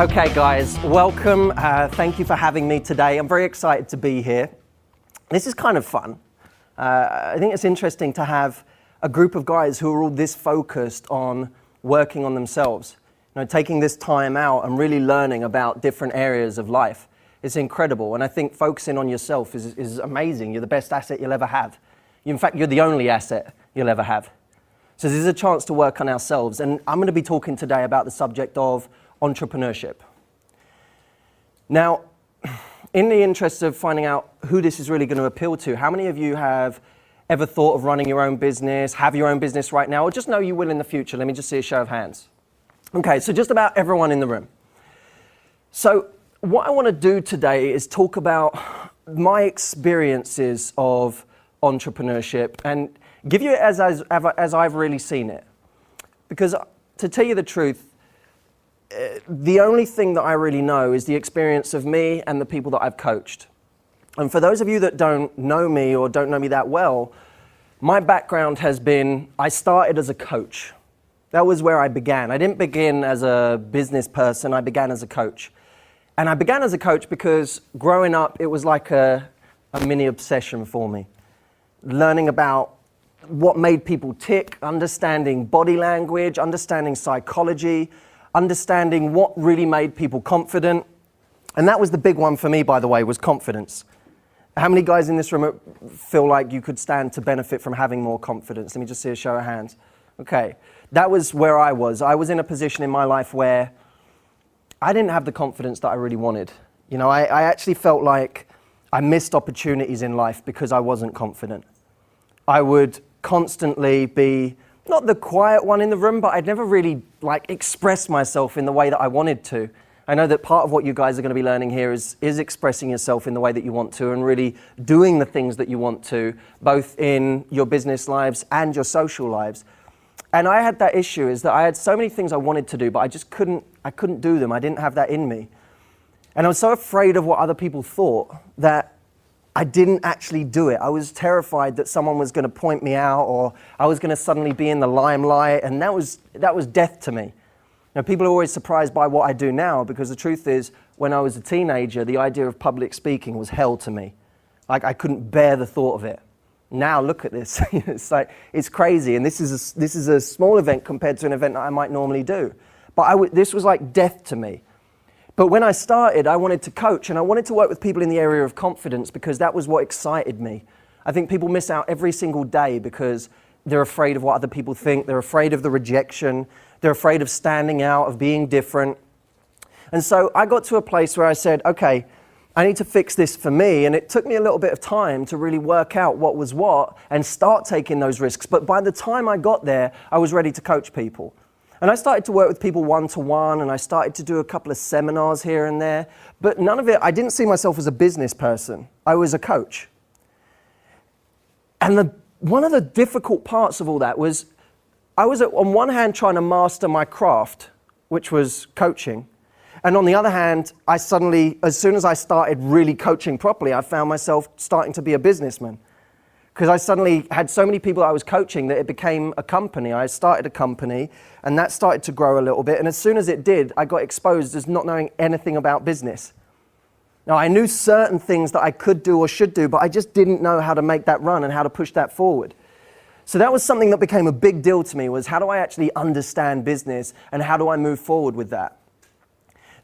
Okay guys, welcome. Thank you for having me today. I'm very excited to be here. This is kind of fun. I think it's interesting to have a group of guys who are all this focused on working on themselves. You know, taking this time out and really learning about different areas of life. It's incredible, and I think focusing on yourself is amazing. You're the best asset you'll ever have. In fact, you're the only asset you'll ever have. So this is a chance to work on ourselves, and I'm going to be talking today about the subject of entrepreneurship. Now, in the interest of finding out who this is really going to appeal to, how many of you have ever thought of running your own business, have your own business right now, or just know you will in the future? Let me just see a show of hands. Okay, so just about everyone in the room. So what I want to do today is talk about my experiences of entrepreneurship and give you it as I've really seen it. Because to tell you the truth, the only thing that I really know is the experience of me and the people that I've coached. And for those of you that don't know me or don't know me that well, my background has been, I started as a coach. That was where I began. I didn't begin as a business person, I began as a coach. And I began as a coach because growing up, it was like a mini obsession for me. Learning about what made people tick, understanding body language, understanding psychology, understanding what really made people confident. And that was the big one for me, by the way, was confidence. How many guys in this room feel like you could stand to benefit from having more confidence? Let me just see a show of hands. Okay, that was where I was. I was in a position in my life where I didn't have the confidence that I really wanted. You know, I actually felt like I missed opportunities in life because I wasn't confident. I would constantly be not the quiet one in the room, but I'd never really express myself in the way that I wanted to. I know that part of what you guys are going to be learning here is expressing yourself in the way that you want to and really doing the things that you want to, both in your business lives and your social lives. And I had that issue, is that I had so many things I wanted to do, but I just couldn't do them. I didn't have that in me. And I was so afraid of what other people thought that I didn't actually do it. I was terrified that someone was going to point me out or I was going to suddenly be in the limelight, and that was death to me. Now, people are always surprised by what I do now, because the truth is, when I was a teenager, the idea of public speaking was hell to me. I couldn't bear the thought of it. Now look at this. It's crazy, and this is a small event compared to an event that I might normally do. But this was like death to me. But when I started, I wanted to coach, and I wanted to work with people in the area of confidence because that was what excited me. I think people miss out every single day because they're afraid of what other people think, they're afraid of the rejection, they're afraid of standing out, of being different. And so I got to a place where I said, okay, I need to fix this for me. And it took me a little bit of time to really work out what was what and start taking those risks. But by the time I got there, I was ready to coach people. And I started to work with people one-to-one, and I started to do a couple of seminars here and there. But none of it, I didn't see myself as a business person. I was a coach. And one of the difficult parts of all that was, I was on one hand trying to master my craft, which was coaching. And on the other hand, I suddenly, as soon as I started really coaching properly, I found myself starting to be a businessman. Because I suddenly had so many people I was coaching that it became a company. I started a company, and that started to grow a little bit. And as soon as it did, I got exposed as not knowing anything about business. Now, I knew certain things that I could do or should do, but I just didn't know how to make that run and how to push that forward. So that was something that became a big deal to me, was how do I actually understand business and how do I move forward with that?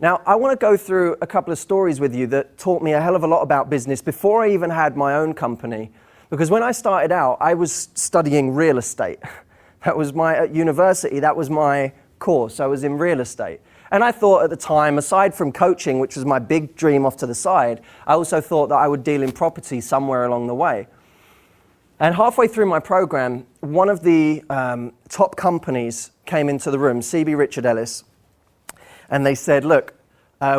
Now, I want to go through a couple of stories with you that taught me a hell of a lot about business before I even had my own company. Because when I started out, I was studying real estate. That was at university, that was my course. I was in real estate. And I thought at the time, aside from coaching, which was my big dream off to the side, I also thought that I would deal in property somewhere along the way. And halfway through my program, one of the top companies came into the room, CB Richard Ellis, and they said, look,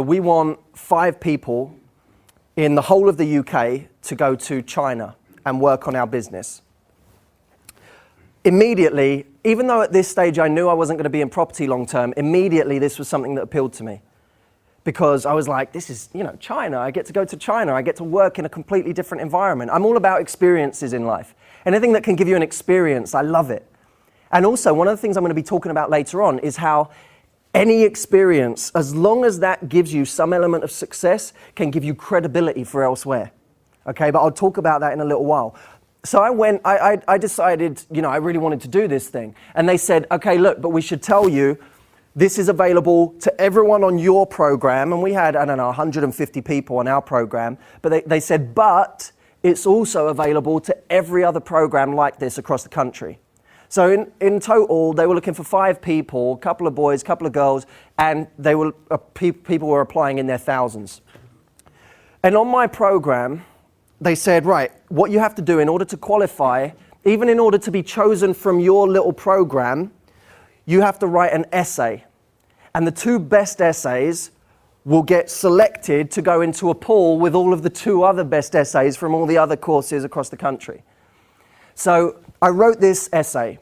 we want 5 people in the whole of the UK to go to China and work on our business. Immediately, even though at this stage I knew I wasn't going to be in property long term, immediately this was something that appealed to me. Because I was like, this is, China. I get to go to China. I get to work in a completely different environment. I'm all about experiences in life. Anything that can give you an experience, I love it. And also, one of the things I'm going to be talking about later on is how Any experience, as long as that gives you some element of success, can give you credibility for elsewhere. Okay, but I'll talk about that in a little while. So I decided, I really wanted to do this thing. And they said, okay, look, but we should tell you, this is available to everyone on your program. And we had, 150 people on our program. But they said, but it's also available to every other program like this across the country. So in total, they were looking for 5 people, a couple of boys, a couple of girls, and people were applying in their thousands. And on my program, they said, right, what you have to do in order to qualify, even in order to be chosen from your little program, you have to write an essay. And the 2 best essays will get selected to go into a pool with all of the 2 other best essays from all the other courses across the country. So I wrote this essay,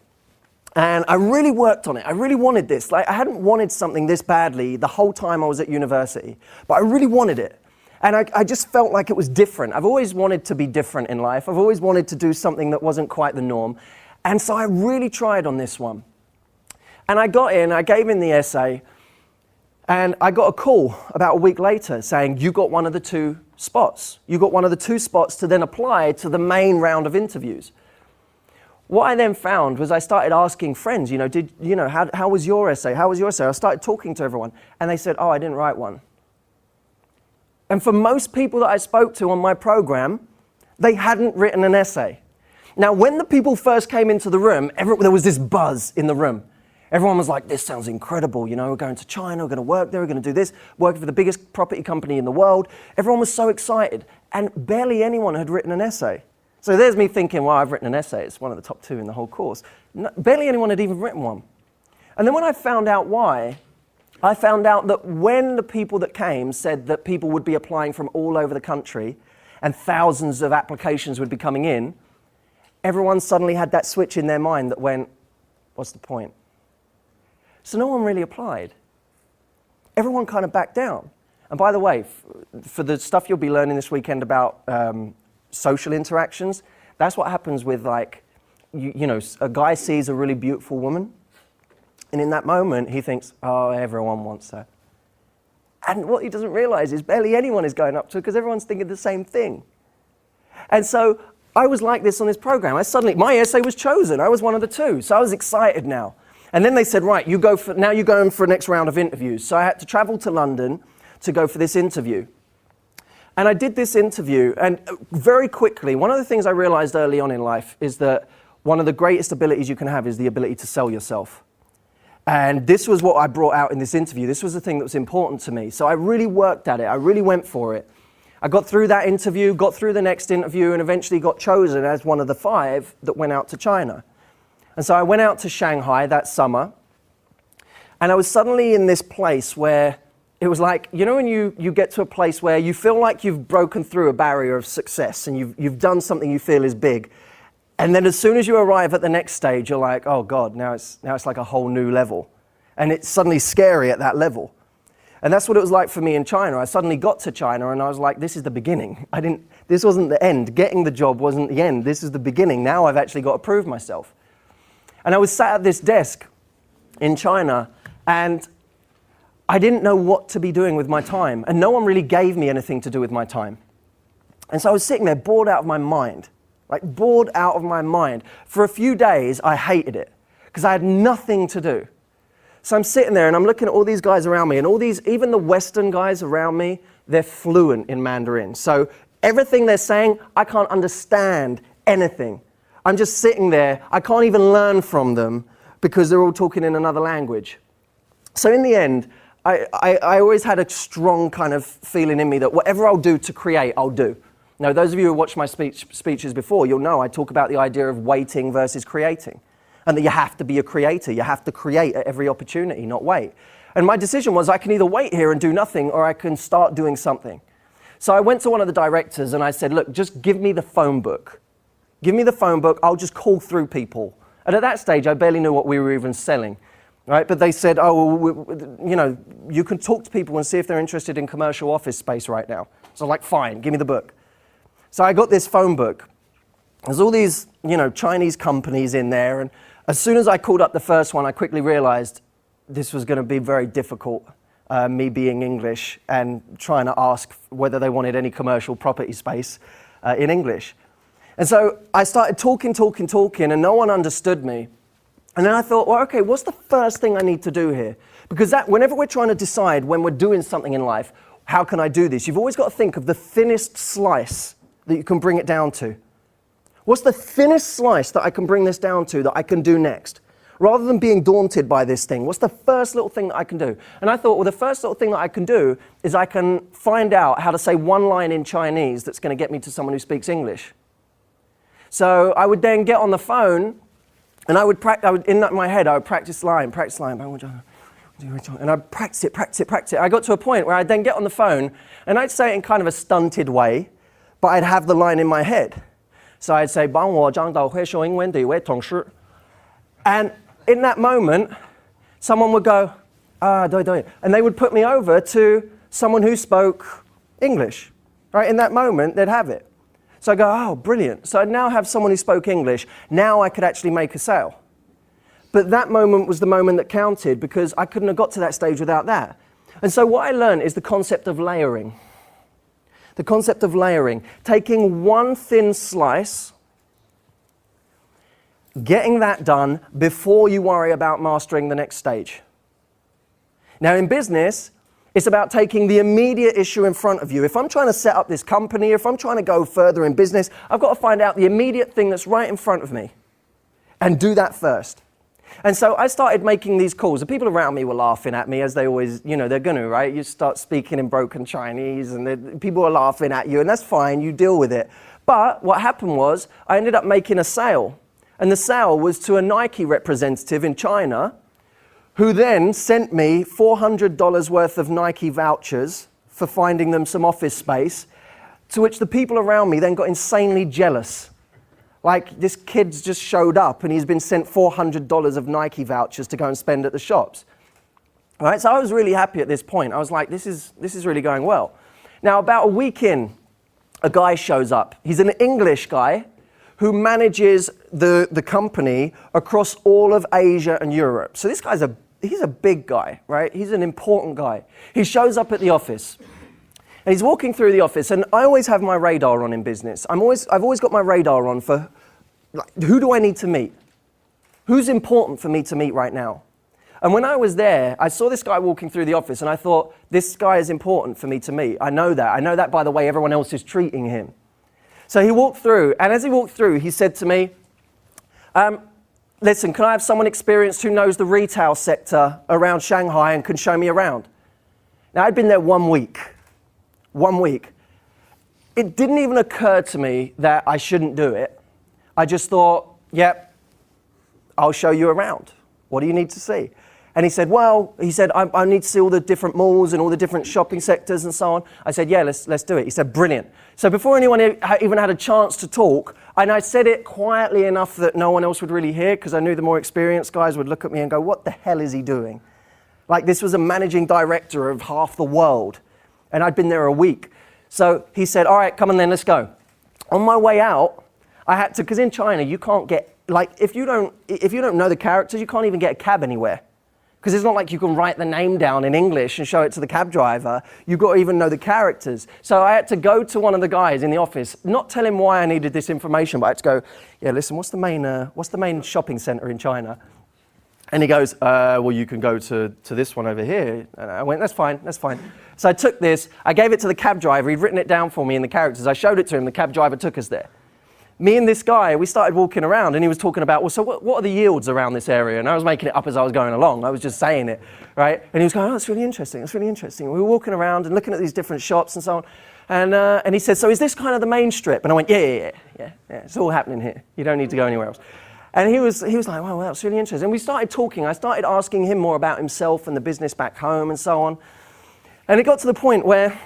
and I really worked on it. I really wanted this. I hadn't wanted something this badly the whole time I was at university, but I really wanted it. And I just felt like it was different. I've always wanted to be different in life. I've always wanted to do something that wasn't quite the norm. And so I really tried on this one. And I got in, I gave in the essay, and I got a call about a week later saying, you got one of the 2 spots. You got one of the 2 spots to then apply to the main round of interviews. What I then found was I started asking friends, how was your essay? How was your essay? I started talking to everyone, and they said, oh, I didn't write one. And for most people that I spoke to on my program, they hadn't written an essay. Now, when the people first came into the room, there was this buzz in the room. Everyone was like, this sounds incredible. We're going to China, we're going to work there, we're going to do this, working for the biggest property company in the world. Everyone was so excited, and barely anyone had written an essay. So there's me thinking, well, I've written an essay. It's one of the top 2 in the whole course. Barely anyone had even written one. And then when I found out why, I found out that when the people that came said that people would be applying from all over the country and thousands of applications would be coming in, everyone suddenly had that switch in their mind that went, what's the point? So no one really applied. Everyone kind of backed down. And by the way, for the stuff you'll be learning this weekend about social interactions, that's what happens with a guy sees a really beautiful woman, and in that moment he thinks, oh, everyone wants her. And what he doesn't realize is barely anyone is going up to her because everyone's thinking the same thing. And so I was like this on this program. My essay was chosen. I was one of the 2, so I was excited now. And then they said, right, now you're going for the next round of interviews. So I had to travel to London to go for this interview. And I did this interview, and very quickly, one of the things I realized early on in life is that one of the greatest abilities you can have is the ability to sell yourself. And this was what I brought out in this interview. This was the thing that was important to me. So I really worked at it. I really went for it. I got through that interview, got through the next interview, and eventually got chosen as one of the 5 that went out to China. And so I went out to Shanghai that summer, and I was suddenly in this place where it was like, when you get to a place where you feel like you've broken through a barrier of success and you've done something you feel is big. And then as soon as you arrive at the next stage, you're like, oh God, now it's like a whole new level. And it's suddenly scary at that level. And that's what it was like for me in China. I suddenly got to China and I was like, this is the beginning. This wasn't the end. Getting the job wasn't the end. This is the beginning. Now I've actually got to prove myself. And I was sat at this desk in China, and I didn't know what to be doing with my time, and no one really gave me anything to do with my time. And so I was sitting there bored out of my mind, bored out of my mind. For a few days, I hated it because I had nothing to do. So I'm sitting there and I'm looking at all these guys around me, and even the Western guys around me, they're fluent in Mandarin. So everything they're saying, I can't understand anything. I'm just sitting there. I can't even learn from them because they're all talking in another language. So in the end, I always had a strong kind of feeling in me that whatever I'll do to create, I'll do. Now, those of you who watched my speeches before, you'll know I talk about the idea of waiting versus creating, and that you have to be a creator. You have to create at every opportunity, not wait. And my decision was I can either wait here and do nothing, or I can start doing something. So I went to one of the directors and I said, look, just give me the phone book. Give me the phone book, I'll just call through people. And at that stage, I barely knew what we were even selling. Right? But they said, oh, well, you can talk to people and see if they're interested in commercial office space right now. So I'm like, fine, give me the book. So I got this phone book. There's all these, Chinese companies in there. And as soon as I called up the first one, I quickly realized this was going to be very difficult, me being English and trying to ask whether they wanted any commercial property space in English. And so I started talking, and no one understood me. And then I thought, well, okay, what's the first thing I need to do here? Because whenever we're trying to decide when we're doing something in life, how can I do this? You've always got to think of the thinnest slice that you can bring it down to. What's the thinnest slice that I can bring this down to that I can do next? Rather than being daunted by this thing, what's the first little thing that I can do? And I thought, well, the first little thing that I can do is I can find out how to say one line in Chinese that's going to get me to someone who speaks English. So I would then get on the phone, and in my head, I would practice line, and I'd practice it. I got to a point where I'd then get on the phone, and I'd say it in kind of a stunted way, but I'd have the line in my head. So I'd say, 帮我张导会说英文的一位同事. And in that moment, someone would go, and they would put me over to someone who spoke English. Right? In that moment, they'd have it. So I go, oh, brilliant. So I now have someone who spoke English. Now I could actually make a sale. But that moment was the moment that counted because I couldn't have got to that stage without that. And so what I learned is the concept of layering. The concept of layering. Taking one thin slice, getting that done before you worry about mastering the next stage. Now in business, it's about taking the immediate issue in front of you. If I'm trying to set up this company, if I'm trying to go further in business, I've got to find out the immediate thing that's right in front of me and do that first. And so I started making these calls. The people around me were laughing at me, as they always, they're going to, right? You start speaking in broken Chinese and people are laughing at you, and that's fine, you deal with it. But what happened was I ended up making a sale. And the sale was to a Nike representative in China who then sent me $400 worth of Nike vouchers for finding them some office space, to which the people around me then got insanely jealous. Like, this kid's just showed up and he's been sent $400 of Nike vouchers to go and spend at the shops. All right, so I was really happy at this point. I was like, this is really going well. Now, about a week in, a guy shows up. He's an English guy who manages the company across all of Asia and Europe. So this guy's he's a big guy, right? He's an important guy. He shows up at the office. And he's walking through the office, and I always have my radar on in business. I've always got my radar on for, like, who do I need to meet? Who's important for me to meet right now? And when I was there, I saw this guy walking through the office, and I thought, this guy is important for me to meet. I know that. I know that by the way everyone else is treating him. So he walked through, and as he walked through, he said to me, listen, can I have someone experienced who knows the retail sector around Shanghai and can show me around? Now, I'd been there 1 week. 1 week. It didn't even occur to me that I shouldn't do it. I just thought, yep, I'll show you around. What do you need to see? And he said, I need to see all the different malls and all the different shopping sectors and so on. I said, yeah, let's do it. He said, brilliant. So before anyone even had a chance to talk, and I said it quietly enough that no one else would really hear, because I knew the more experienced guys would look at me and go, what the hell is he doing? Like, this was a managing director of half the world, and I'd been there a week. So he said, all right, come on then, let's go. On my way out, I had to, because in China, you can't get, like, if you don't know the characters, you can't even get a cab anywhere. Because it's not like you can write the name down in English and show it to the cab driver. You've got to even know the characters. So I had to go to one of the guys in the office, not tell him why I needed this information, but I had to go, yeah, listen, what's the main shopping center in China? And he goes, well, you can go to this one over here. And I went, that's fine. So I took this, I gave it to the cab driver. He'd written it down for me in the characters. I showed it to him. The cab driver took us there. Me and this guy, we started walking around, and he was talking about, well, so what are the yields around this area? And I was making it up as I was going along. I was just saying it, right? And he was going, oh, that's really interesting. We were walking around and looking at these different shops and so on. And he said, so is this kind of the main strip? And I went, yeah, it's all happening here. You don't need to go anywhere else. And he was like, wow, that's really interesting. And we started talking. I started asking him more about himself and the business back home and so on. And it got to the point where,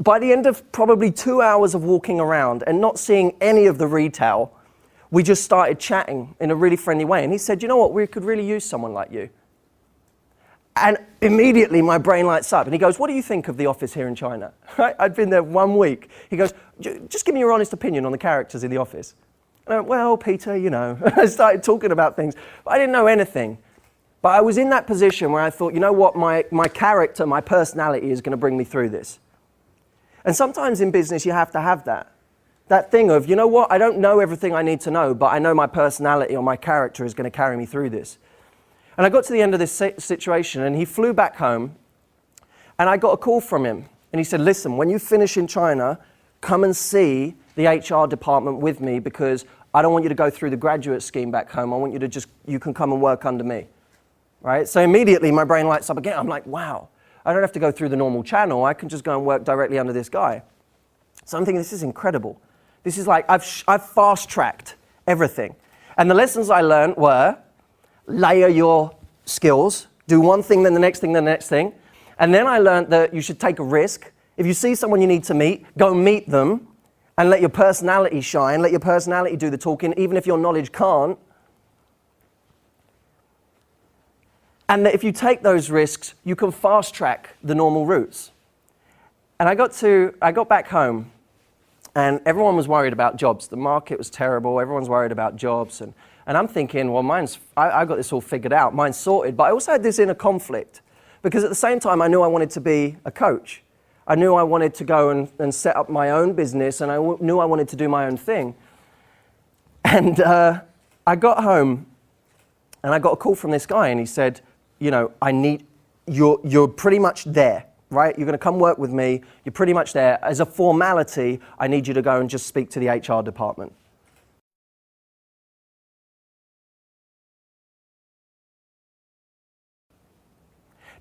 by the end of probably 2 hours of walking around and not seeing any of the retail, we just started chatting in a really friendly way. And he said, you know what, we could really use someone like you. And immediately my brain lights up. And he goes, what do you think of the office here in China? Right? I'd been there 1 week. He goes, just give me your honest opinion on the characters in the office. And I went, well, Peter, I started talking about things. But I didn't know anything. But I was in that position where I thought, you know what, my character, my personality is going to bring me through this. And sometimes in business you have to have that. That thing of, you know what, I don't know everything I need to know, but I know my personality or my character is going to carry me through this. And I got to the end of this situation and he flew back home and I got a call from him. And he said, listen, when you finish in China, come and see the HR department with me because I don't want you to go through the graduate scheme back home. I want you to you can come and work under me. Right? So immediately my brain lights up again. I'm like, wow, I don't have to go through the normal channel. I can just go and work directly under this guy. So I'm thinking, this is incredible. This is like, I've fast-tracked everything. And the lessons I learned were, layer your skills, do one thing, then the next thing, then the next thing. And then I learned that you should take a risk. If you see someone you need to meet, go meet them and let your personality shine, let your personality do the talking, even if your knowledge can't. And that if you take those risks, you can fast-track the normal routes. And I got back home, and everyone was worried about jobs. The market was terrible. Everyone's worried about jobs. And I'm thinking, well, I got this all figured out. Mine's sorted. But I also had this inner conflict, because at the same time, I knew I wanted to be a coach. I knew I wanted to go and set up my own business, and I knew I wanted to do my own thing. And I got home, and I got a call from this guy, and he said, you know, you're pretty much there, right? You're going to come work with me. You're pretty much there. As a formality, I need you to go and just speak to the HR department.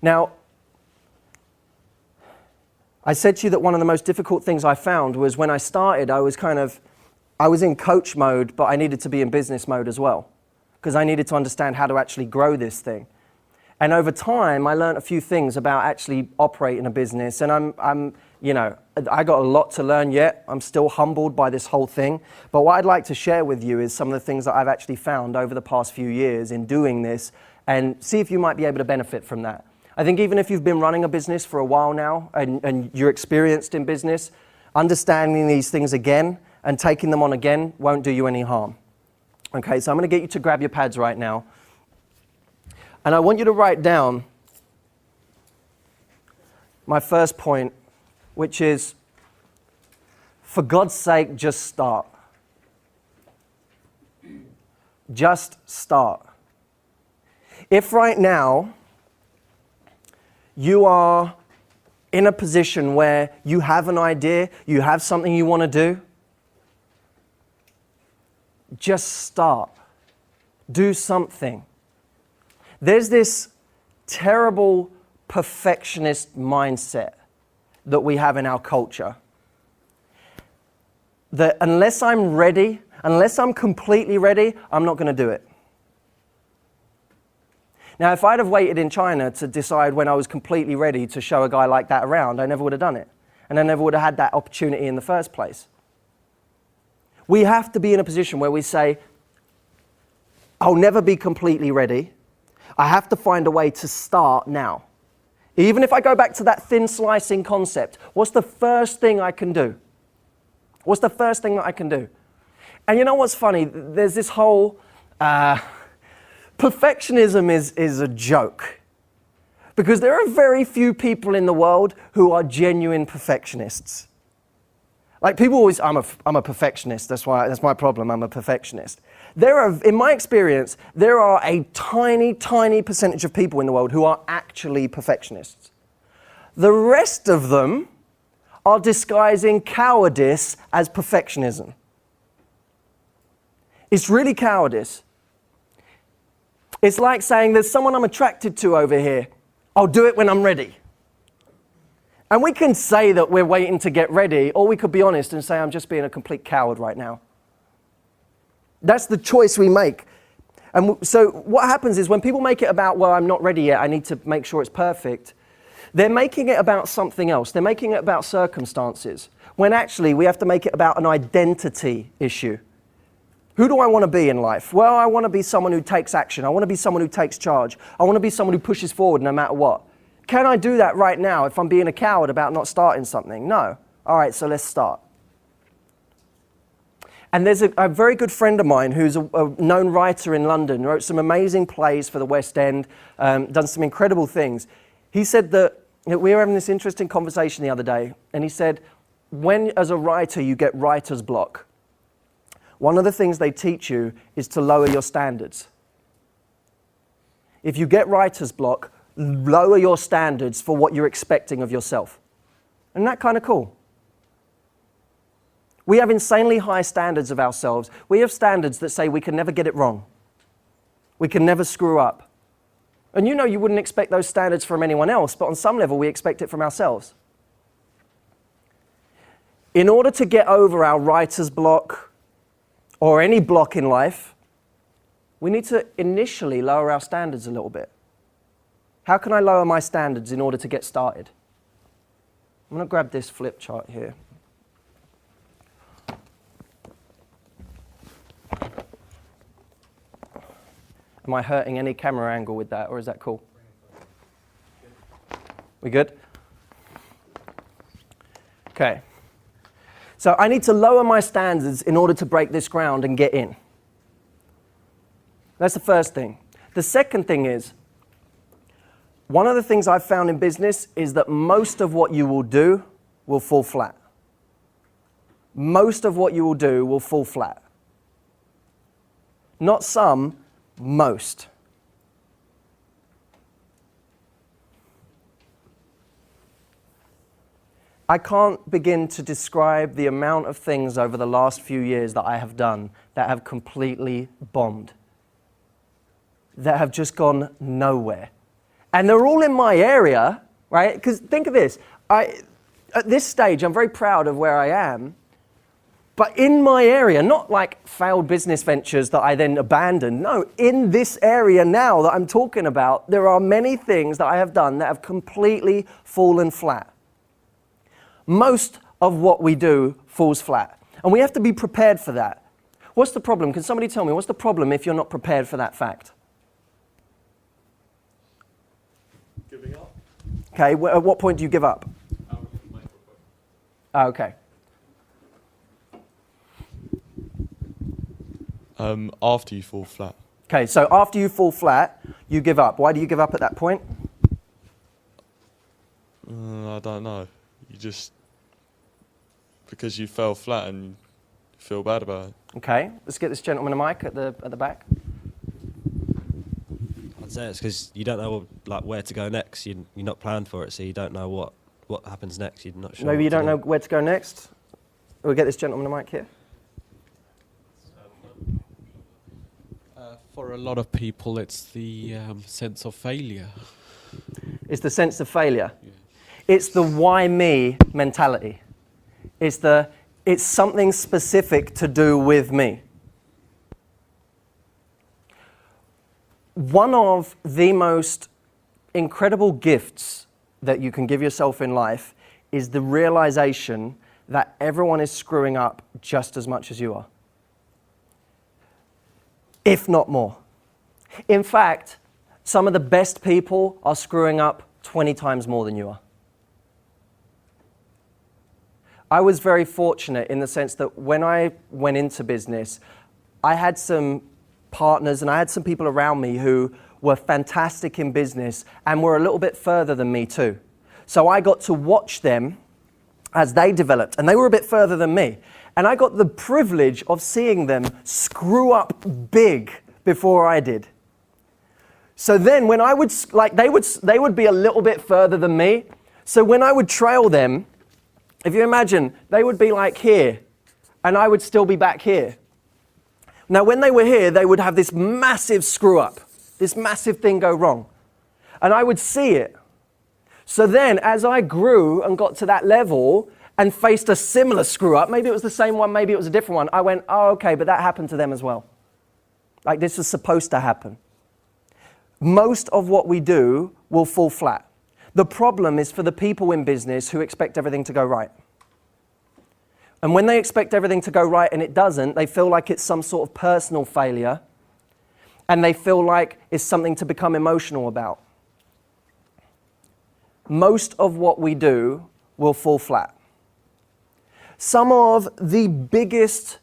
Now, I said to you that one of the most difficult things I found was when I started, I was in coach mode, but I needed to be in business mode as well, because I needed to understand how to actually grow this thing. And over time, I learned a few things about actually operating a business. And I got a lot to learn yet. I'm still humbled by this whole thing. But what I'd like to share with you is some of the things that I've actually found over the past few years in doing this, and see if you might be able to benefit from that. I think even if you've been running a business for a while now and you're experienced in business, understanding these things again and taking them on again won't do you any harm. Okay, so I'm going to get you to grab your pads right now. And I want you to write down my first point, which is, for God's sake, just start. Just start. If right now you are in a position where you have an idea, you have something you want to do, just start. Do something. There's this terrible perfectionist mindset that we have in our culture. That unless I'm ready, unless I'm completely ready, I'm not going to do it. Now, if I'd have waited in China to decide when I was completely ready to show a guy like that around, I never would have done it. And I never would have had that opportunity in the first place. We have to be in a position where we say, I'll never be completely ready. I have to find a way to start now. Even if I go back to that thin slicing concept, what's the first thing I can do? What's the first thing that I can do? And you know what's funny? There's this whole perfectionism is a joke. Because there are very few people in the world who are genuine perfectionists. Like people always, I'm a perfectionist. That's my problem. I'm a perfectionist. In my experience, there are a tiny, tiny percentage of people in the world who are actually perfectionists. The rest of them are disguising cowardice as perfectionism. It's really cowardice. It's like saying, there's someone I'm attracted to over here. I'll do it when I'm ready. And we can say that we're waiting to get ready, or we could be honest and say, I'm just being a complete coward right now. That's the choice we make. And so what happens is when people make it about, well, I'm not ready yet, I need to make sure it's perfect, they're making it about something else. They're making it about circumstances, when actually we have to make it about an identity issue. Who do I want to be in life? Well, I want to be someone who takes action. I want to be someone who takes charge. I want to be someone who pushes forward no matter what. Can I do that right now if I'm being a coward about not starting something? No. All right, so let's start. And there's a very good friend of mine who's a known writer in London, wrote some amazing plays for the West End, done some incredible things. He said that we were having this interesting conversation the other day, and he said, when as a writer you get writer's block, one of the things they teach you is to lower your standards. If you get writer's block, lower your standards for what you're expecting of yourself. Isn't that kind of cool? We have insanely high standards of ourselves. We have standards that say we can never get it wrong. We can never screw up. And you know you wouldn't expect those standards from anyone else, but on some level we expect it from ourselves. In order to get over our writer's block, or any block in life, we need to initially lower our standards a little bit. How can I lower my standards in order to get started? I'm going to grab this flip chart here. Am I hurting any camera angle with that, or is that cool? We good? Okay. So I need to lower my standards in order to break this ground and get in. That's the first thing. The second thing is, one of the things I've found in business is that most of what you will do will fall flat. Most of what you will do will fall flat. Not some, most. I can't begin to describe the amount of things over the last few years that I have done that have completely bombed, that have just gone nowhere. And they're all in my area, right? Because think of this, at this stage, I'm very proud of where I am, but in my area, not like failed business ventures that I then abandoned. No, in this area now that I'm talking about, there are many things that I have done that have completely fallen flat. Most of what we do falls flat. And we have to be prepared for that. What's the problem? Can somebody tell me, what's the problem if you're not prepared for that fact? Giving up. Okay, at what point do you give up? Okay. After you fall flat. Okay, so after you fall flat, you give up. Why do you give up at that point? I don't know. You just, because you fell flat and you feel bad about it. Okay, let's get this gentleman a mic at the back. I'd say it's because you don't know like where to go next. You're not planned for it, so you don't know what happens next. You're not sure. Maybe you don't know where to go next. We'll get this gentleman a mic here. For a lot of people, it's the sense of failure. It's the sense of failure. Yeah. It's the why me mentality. It's something specific to do with me. One of the most incredible gifts that you can give yourself in life is the realization that everyone is screwing up just as much as you are, if not more. In fact, some of the best people are screwing up 20 times more than you are. I was very fortunate in the sense that when I went into business, I had some partners and I had some people around me who were fantastic in business and were a little bit further than me too. So I got to watch them as they developed, and they were a bit further than me. And I got the privilege of seeing them screw up big before I did. So then when I would, they would be a little bit further than me. So when I would trail them, if you imagine, they would be like here, and I would still be back here. Now, when they were here, they would have this massive screw up, this massive thing go wrong. And I would see it. So then, as I grew and got to that level and faced a similar screw up, maybe it was the same one, maybe it was a different one, I went, oh, okay, but that happened to them as well. Like this was supposed to happen. Most of what we do will fall flat. The problem is for the people in business who expect everything to go right. And when they expect everything to go right and it doesn't, they feel like it's some sort of personal failure, and they feel like it's something to become emotional about. Most of what we do will fall flat. Some of the biggest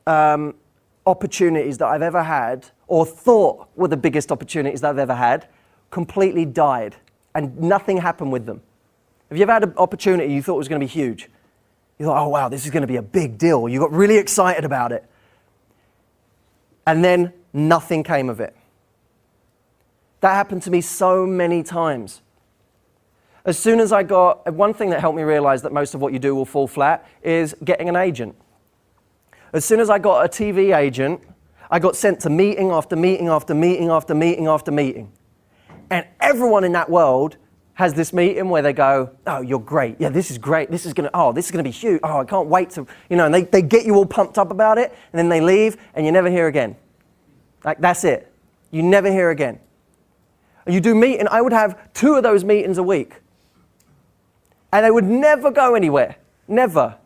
opportunities that I've ever had, or thought were the biggest opportunities that I've ever had, completely died and nothing happened with them. Have you ever had an opportunity you thought was going to be huge? You thought, oh wow, this is going to be a big deal. You got really excited about it. And then nothing came of it. That happened to me so many times. As soon as I got, one thing that helped me realize that most of what you do will fall flat is getting an agent. As soon as I got a TV agent, I got sent to meeting after meeting after meeting after meeting after meeting. And everyone in that world has this meeting where they go, oh, you're great. Yeah, this is great. This is gonna be huge. Oh, I can't wait to, and they get you all pumped up about it, and then they leave, and you never hear again. Like, that's it. You never hear again. You do meeting, I would have 2 of those meetings a week. And they would never go anywhere. Never.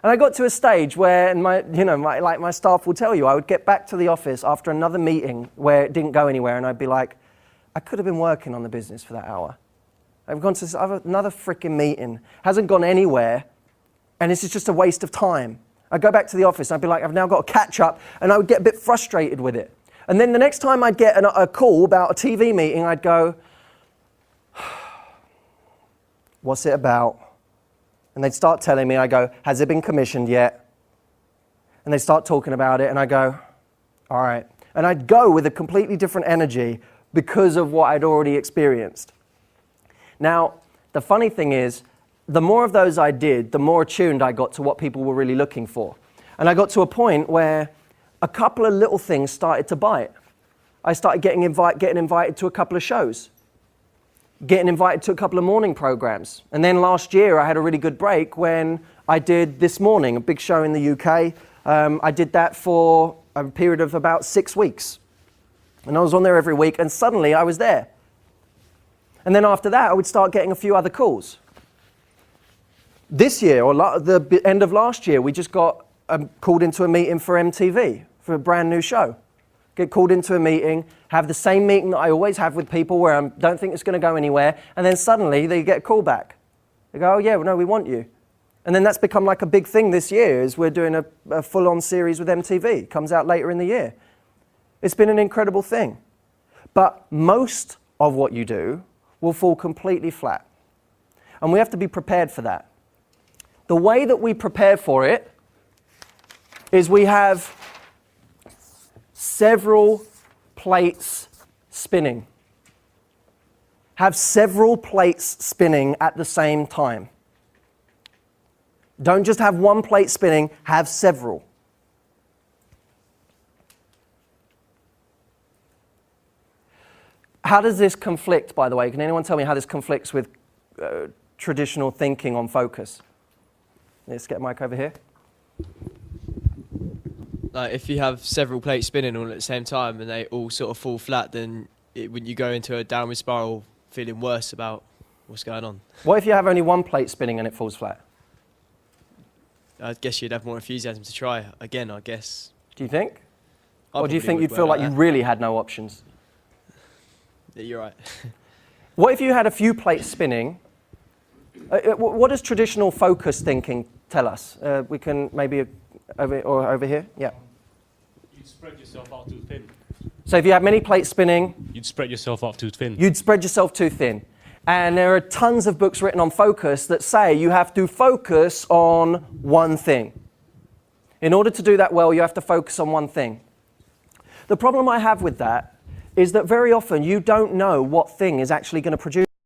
And I got to a stage where, and my staff will tell you, I would get back to the office after another meeting where it didn't go anywhere, and I'd be like, I could have been working on the business for that hour. I've gone to another freaking meeting, hasn't gone anywhere, and this is just a waste of time. I'd go back to the office, I'd be like, I've now got to catch up, and I would get a bit frustrated with it. And then the next time I'd get a call about a TV meeting, I'd go, what's it about? And they'd start telling me, I go, has it been commissioned yet? And they start talking about it, and I go, all right. And I'd go with a completely different energy because of what I'd already experienced. Now, the funny thing is, the more of those I did, the more attuned I got to what people were really looking for. And I got to a point where a couple of little things started to bite. I started getting invited to a couple of shows, getting invited to a couple of morning programs. And then last year, I had a really good break when I did This Morning, a big show in the UK. I did that for a period of about 6 weeks. And I was on there every week, and suddenly I was there. And then after that, I would start getting a few other calls. This year, or the end of last year, we just got called into a meeting for MTV, for a brand new show. Get called into a meeting, have the same meeting that I always have with people where I don't think it's going to go anywhere, and then suddenly they get a call back. They go, oh yeah, well, no, we want you. And then that's become like a big thing this year, is we're doing a full-on series with MTV. Comes out later in the year. It's been an incredible thing. But most of what you do will fall completely flat. And we have to be prepared for that. The way that we prepare for it is we have several plates spinning. Have several plates spinning at the same time. Don't just have one plate spinning, have several. How does this conflict, by the way? Can anyone tell me how this conflicts with traditional thinking on focus? Let's get a mic over here. Like, if you have several plates spinning all at the same time and they all sort of fall flat, then wouldn't you go into a downward spiral feeling worse about what's going on? What if you have only one plate spinning and it falls flat? I guess you'd have more enthusiasm to try again, I guess. Do you think? I Or do you probably think would you'd feel work like you that. really had no options? Yeah, you're right. What if you had a few plates spinning? What does traditional focus thinking tell us? We can maybe over here? Yeah. You'd spread yourself out too thin. So if you have many plates spinning, You'd spread yourself out too thin. you'd spread yourself too thin. And there are tons of books written on focus that say you have to focus on one thing. In order to do that well, you have to focus on one thing. The problem I have with that is that very often you don't know what thing is actually going to produce